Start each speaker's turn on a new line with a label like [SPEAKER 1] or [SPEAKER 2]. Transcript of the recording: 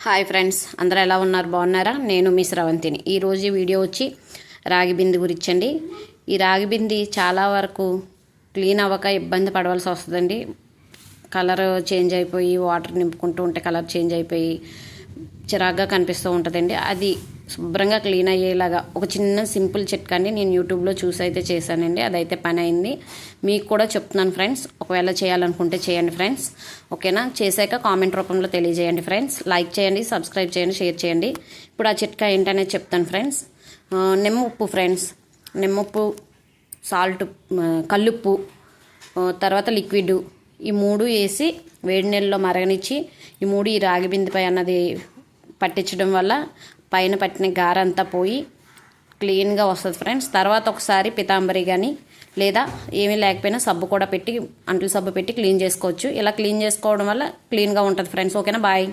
[SPEAKER 1] Hi friends, అందరూ ఎలా ఉన్నారు? బాగున్నారా? నేను మీ స్రవంతిని. ఈరోజు వీడియో వచ్చి రాగి బింది గురించండి. ఈ రాగి బింది చాలా వరకు క్లీన్ అవ్వక ఇబ్బంది పడవలసి వస్తుందండి. కలర్ చేంజ్ అయిపోయి వాటర్ నింపుకుంటూ ఉంటే కలర్ చేంజ్ అయిపోయి చిరాగ్గా కనిపిస్తూ ఉంటుందండి. అది శుభ్రంగా క్లీన్ అయ్యేలాగా ఒక చిన్న సింపుల్ చిట్కాని నేను యూట్యూబ్లో చూసి అయితే చేశానండి. అదైతే పని అయింది. మీకు కూడా చెప్తున్నాను ఫ్రెండ్స్. ఒకవేళ చేయాలనుకుంటే చేయండి ఫ్రెండ్స్. ఓకేనా? చేశాక కామెంట్ రూపంలో తెలియజేయండి ఫ్రెండ్స్. లైక్ చేయండి, సబ్స్క్రైబ్ చేయండి, షేర్ చేయండి. ఇప్పుడు ఆ చిట్కా ఏంటనేది చెప్తాను ఫ్రెండ్స్. నిమ్మ ఉప్పు ఫ్రెండ్స్, నిమ్మ ఉప్పు, సాల్ట్, కల్లుప్పు, తర్వాత లిక్విడ్, ఈ మూడు వేసి వేడి నీళ్ళలో మరగనిచ్చి ఈ మూడు ఈ రాగి బిందిపై అన్నది పట్టించడం వల్ల పైన పట్టిన గారంతా పోయి క్లీన్గా వస్తుంది ఫ్రెండ్స్. తర్వాత ఒకసారి పితాంబరి కానీ లేదా ఏమీ లేకపోయినా సబ్బు కూడా పెట్టి, అంట్లు సబ్బు పెట్టి క్లీన్ చేసుకోవచ్చు. ఇలా క్లీన్ చేసుకోవడం వల్ల క్లీన్గా ఉంటుంది ఫ్రెండ్స్. ఓకేనా? బాయ్.